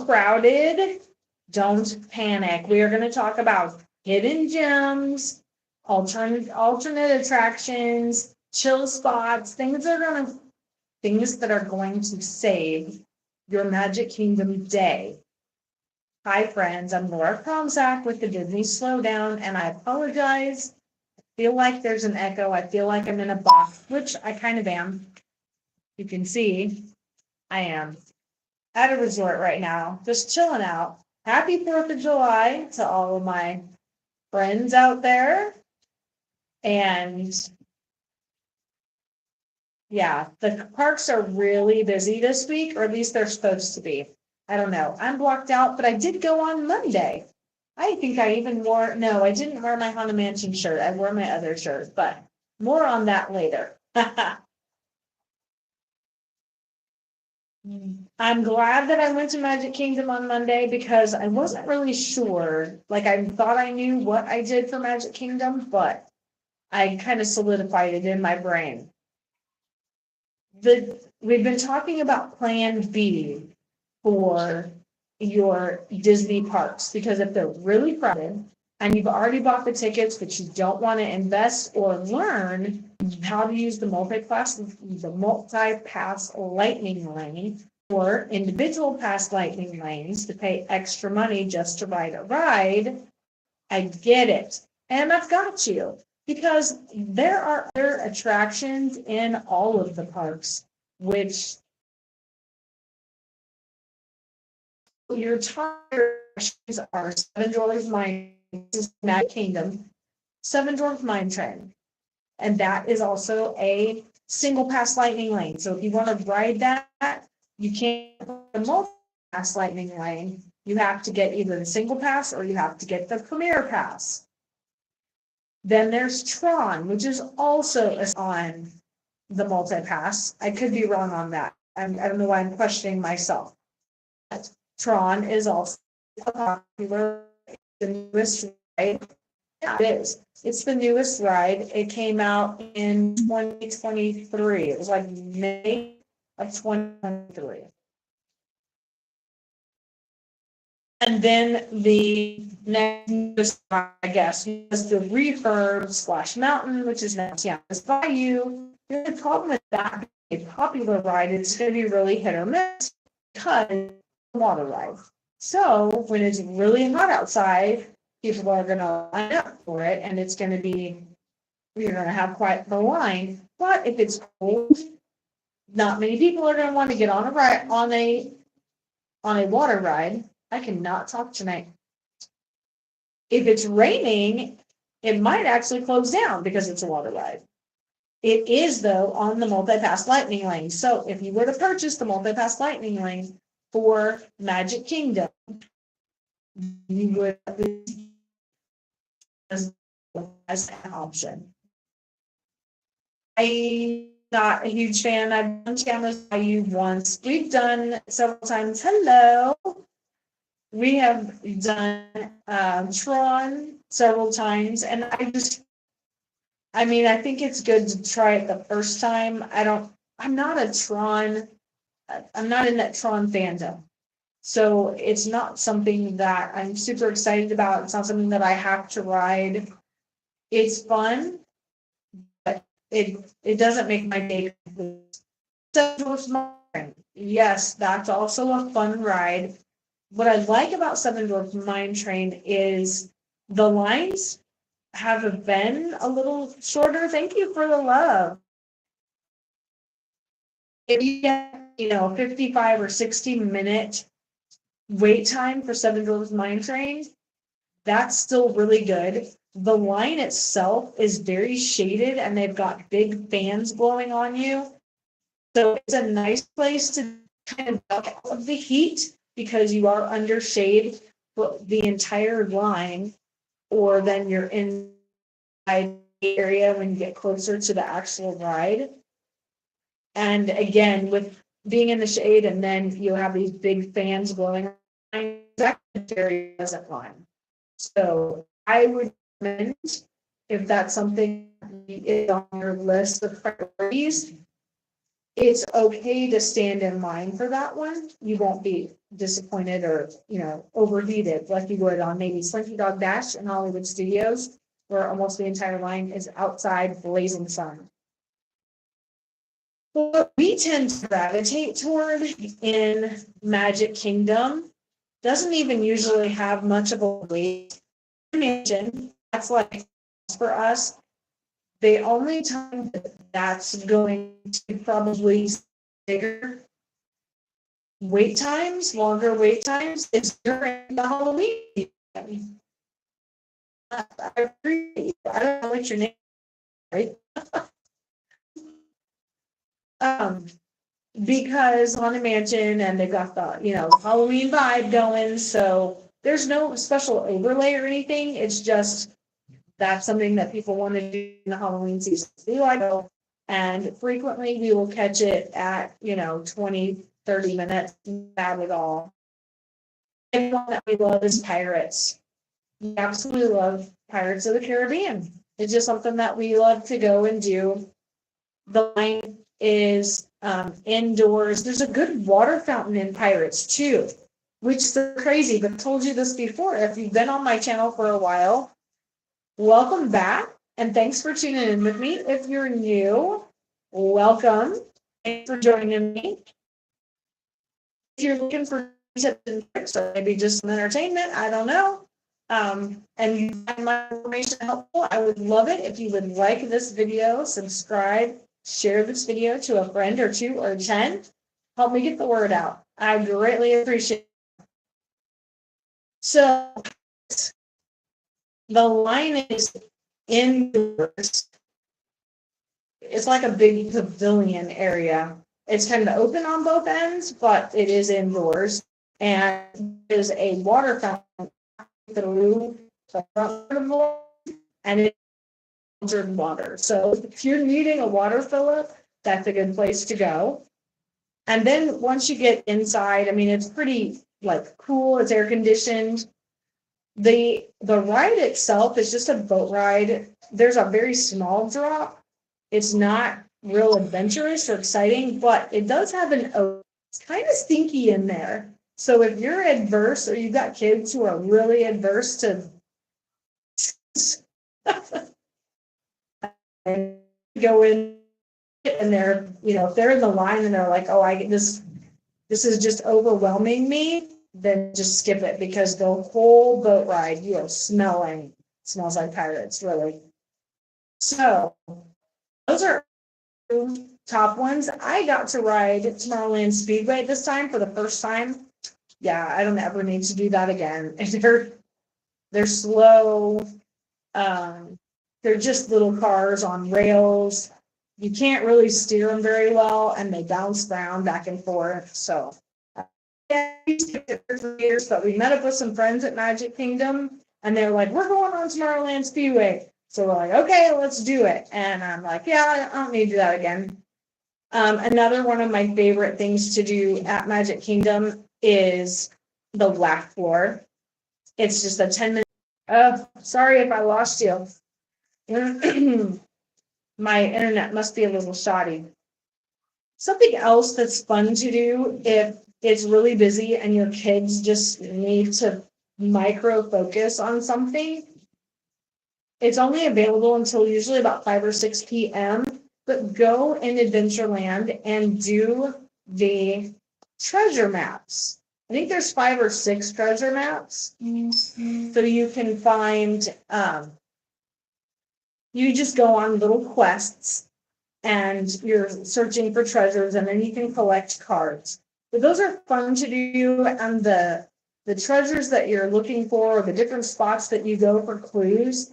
crowded, don't panic. We are going to talk about hidden gems, alternate attractions, chill spots, things that are going to save your Magic Kingdom day. Hi friends, I'm Laura Kromzak with the Disney Slowdown, and I apologize. I feel like there's an echo. I feel like I'm in a box, which I kind of am. You can see I am at a resort right now, just chilling out. Happy 4th of July to all of my friends out there. And yeah, the parks are really busy this week, or at least they're supposed to be. I don't know. I'm blocked out, but I did go on Monday. I think I even wore, no, I didn't wear my Haunted Mansion shirt. I wore my other shirt, but more on that later. I'm glad that I went to Magic Kingdom on Monday because I wasn't really sure. Like, I thought I knew what I did for Magic Kingdom, but I kind of solidified it in my brain. We've been talking about Plan B for your Disney parks because if they're really crowded and you've already bought the tickets but you don't want to invest or learn how to use the multi-pass lightning lane or individual pass lightning lanes to pay extra money just to ride a ride, I get it. And I've got you because there are other attractions in all of the parks, which your tire are Seven Dwarfs Mine, Magic Kingdom, Seven Dwarfs Mine Train. And that is also a single pass lightning lane. So if you want to ride that, you can't a multi-pass lightning lane. You have to get either the single pass or you have to get the premier pass. Then there's Tron, which is also on the multi-pass. I could be wrong on that. I don't know why I'm questioning myself. Tron is also popular, the newest ride. Yeah, it is. It's the newest ride. It came out in 2023. It was like May of 2023. And then the next, I guess, was the refurb Splash Mountain, which is now Tiana's Bayou. The problem with that being a popular ride is going to be really hit or miss because it's a water ride. So when it's really hot outside, people are going to line up for it, and it's going to be, you're going to have quite the line. But if it's cold, not many people are going to want to get on a ride on a water ride. I cannot talk tonight. If it's raining, it might actually close down because it's a water ride. It is, though, on the multi-pass lightning lane. So if you were to purchase the multi-pass lightning lane for Magic Kingdom, you would as an option. I'm not a huge fan. I've done Tiana's Bayou once. We've done several times. Hello. We have done Tron several times, and I think it's good to try it the first time. I'm not in that Tron fandom. So it's not something that I'm super excited about. It's not something that I have to ride. It's fun, but it doesn't make my day complete. Yes, that's also a fun ride. What I like about Seven Dwarfs Mine Train is the lines have been a little shorter. Thank you for the love. If you get, 55 or 60-minute wait time for Seven Dwarfs Mine Train, that's still really good. The line itself is very shaded, and they've got big fans blowing on you. So it's a nice place to kind of duck out of the heat because you are under shade the entire line, or then you're inside the area when you get closer to the actual ride. And again, with being in the shade and then you have these big fans blowing, that very pleasant line. So I would recommend, if that's something is on your list of priorities, it's okay to stand in line for that one. You won't be disappointed or, overheated like you would on maybe Slinky Dog Dash in Hollywood Studios, where almost the entire line is outside blazing sun. What we tend to gravitate toward in Magic Kingdom doesn't even usually have much of a weight. Imagine that's like for us. The only time that's going to probably bigger longer wait times is during the Halloween season. I agree. I don't know what your name is, right? Because Haunted Mansion and they've got the, Halloween vibe going, so there's no special overlay or anything. It's just that's something that people want to do in the Halloween season. We like it, and frequently we will catch it at, 20, 30 minutes, not at all. And one that we love is Pirates. We absolutely love Pirates of the Caribbean. It's just something that we love to go and do. The line is indoors. There's a good water fountain in Pirates too, which is crazy, but I told you this before. If you've been on my channel for a while, welcome back, and thanks for tuning in with me. If you're new, welcome. Thanks for joining me. If you're looking for tips and tricks or maybe just some entertainment, I don't know, and you find my information helpful, I would love it if you would like this video, subscribe, share this video to a friend or 2 or 10. Help me get the word out. I greatly appreciate it. So the line is indoors. It's like a big pavilion area. It's kind of open on both ends, but it is indoors. And there's a water fountain through the front of the wall, and it's filtered water. So if you're needing a water fill up, that's a good place to go. And then once you get inside, I mean, it's pretty cool. It's air conditioned. The ride itself is just a boat ride. There's a very small drop. It's not real adventurous or exciting, but it does have it's kind of stinky in there. So if you're adverse or you've got kids who are really adverse to go in and they're, if they're in the line and they're like, oh, this is just overwhelming me, then just skip it, because the whole boat ride you are smells like Pirates, really. So those are top ones. I got to ride Tomorrowland Speedway this time for the first time. Yeah, I don't ever need to do that again. They're slow. They're just little cars on rails. You can't really steer them very well, and they bounce around back and forth. So, yeah, we skipped it for 3 years, but we met up with some friends at Magic Kingdom, and they're like, "We're going on Tomorrowland Speedway." So we're like, "Okay, let's do it." And I'm like, "Yeah, I don't need to do that again." Another one of my favorite things to do at Magic Kingdom is the Black Floor. It's just a 10-minute. Sorry if I lost you. My internet must be a little shoddy. Something else that's fun to do if it's really busy and your kids just need to micro focus on something. It's only available until usually about 5 or 6 p.m. But go in Adventureland and do the treasure maps. I think there's 5 or 6 treasure maps. So you can find, you just go on little quests and you're searching for treasures, and then you can collect cards. But those are fun to do, and the treasures that you're looking for, or the different spots that you go for clues,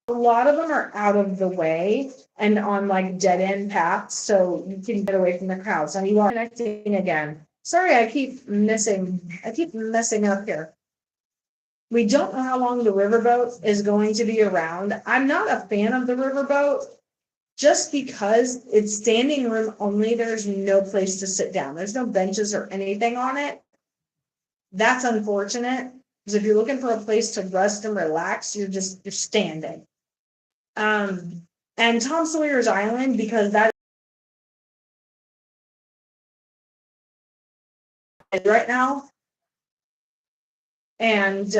a lot of them are out of the way and on dead end paths, so you can get away from the crowds. And you are connecting again. Sorry, I keep messing up here. We don't know how long the riverboat is going to be around. I'm not a fan of the riverboat just because it's standing room only. There's no place to sit down. There's no benches or anything on it. That's unfortunate, because if you're looking for a place to rest and relax, you're standing. And Tom Sawyer's Island, because that right now. And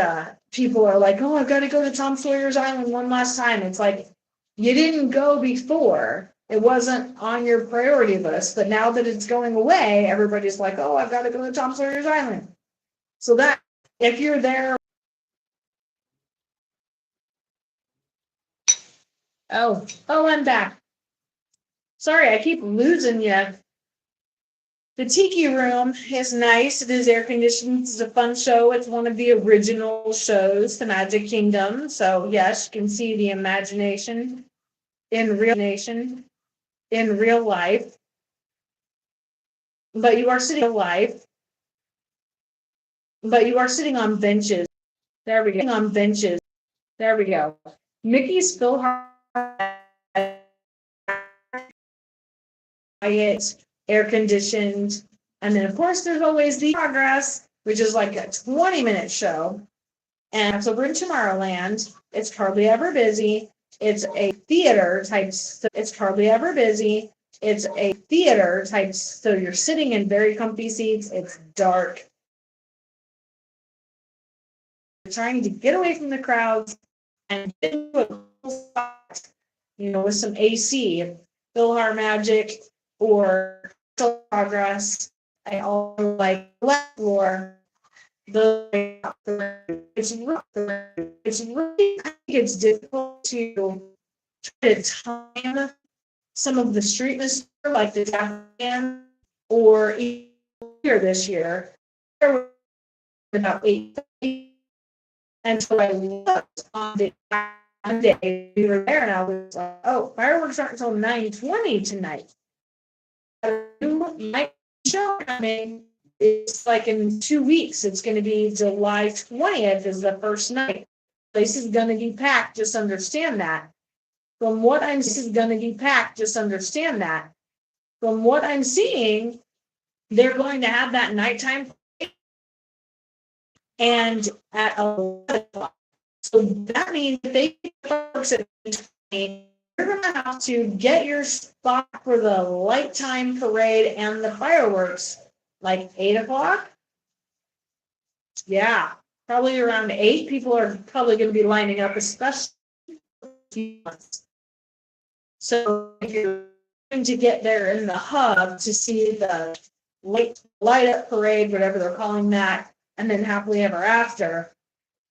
people are like, oh, I've got to go to Tom Sawyer's Island one last time. It's like, you didn't go before. It wasn't on your priority list. But now that it's going away, everybody's like, oh, I've got to go to Tom Sawyer's Island. So that, if you're there. Oh, I'm back. Sorry, I keep losing you. The Tiki Room is nice. It is air conditioned. It's a fun show. It's one of the original shows, The Magic Kingdom. So yes, you can see the imagination in real life. But you are sitting on benches. There we go. On benches. There we go. Mickey's Philharmonic, air conditioned. And then, of course, there's always the Progress, which is like a 20-minute show. And so we're in Tomorrowland. It's hardly ever busy. It's a theater type. It's hardly ever busy. It's a theater type. So you're sitting in very comfy seats. It's dark. You're trying to get away from the crowds and get into a cool spot, with some AC, Philharmonic or Progress. I also like left floor. It's difficult to try to time some of the street mystery, like the Japan or here this year. There were about 8:30, and so I looked on the day we were there, and I was like, "Oh, fireworks aren't until 9:20 tonight." Night show coming. It's like in 2 weeks. It's going to be July 20th is the first night. Place is going to be packed. Just understand that. From what I'm seeing, they're going to have that nighttime and at 11 o'clock. So that means if they folks at 20, you're going to have to get your spot for the nighttime parade and the fireworks like 8 o'clock. Yeah, probably around 8. People are probably going to be lining up, especially. So if you're going to get there in the hub to see the light up parade, whatever they're calling that, and then happily ever after,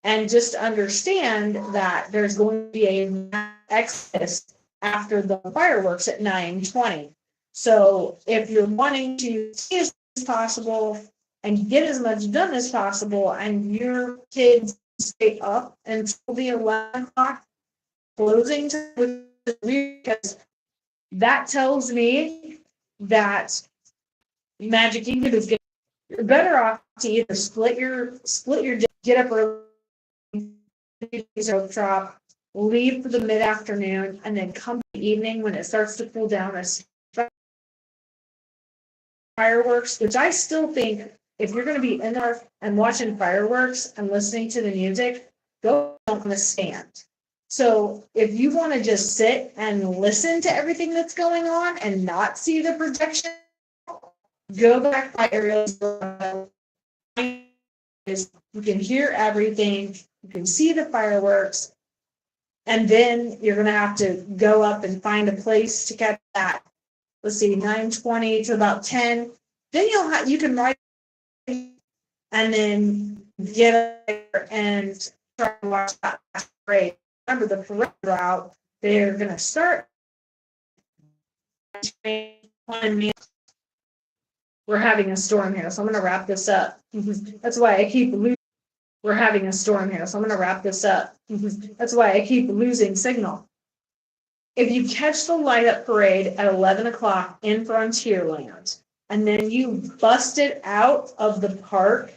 and just understand that there's going to be an exodus after the fireworks at 9:20. So if you're wanting to see as much as possible and get as much done as possible, and your kids stay up until the 11 o'clock closing time, because that tells me that Magic Kingdom is going. You're better off to either split your day, get up early, drop, leave for the mid-afternoon, and then come the evening when it starts to cool down. Fireworks, which I still think, if you're going to be in there and watching fireworks and listening to the music, go on the stand. So if you want to just sit and listen to everything that's going on and not see the projection, go back by areas. You can hear everything, you can see the fireworks, and then you're going to have to go up and find a place to catch that. Let's see, 9:20 to about 10. Then you can ride and then get there and try to watch that parade. Remember the parade route, they're going to start. We're having a storm here, so I'm going to wrap this up. That's why I keep losing. We're having a storm here, so I'm going to wrap this up. That's why I keep losing signal. If you catch the light up parade at 11 o'clock in Frontierland, and then you bust it out of the park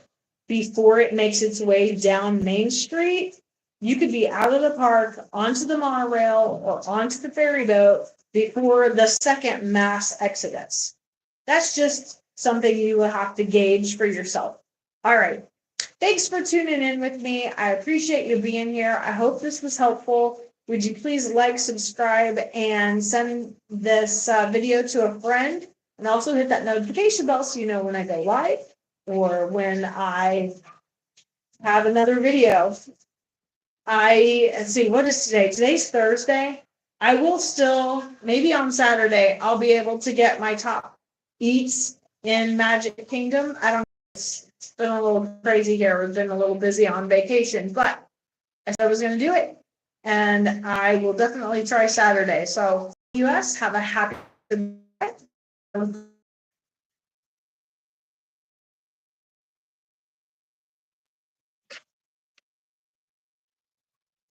before it makes its way down Main Street, you could be out of the park, onto the monorail, or onto the ferry boat before the second mass exodus. That's just something you will have to gauge for yourself. All right. Thanks for tuning in with me. I appreciate you being here. I hope this was helpful. Would you please like, subscribe, and send this video to a friend? And also hit that notification bell so you know when I go live. or when I have another video. Let's see, what is today? Today's Thursday. I will still, maybe on Saturday, I'll be able to get my top eats in Magic Kingdom. I don't know. It's been a little crazy here. We've been a little busy on vacation, but I said I was going to do it. And I will definitely try Saturday. So, US, have a happy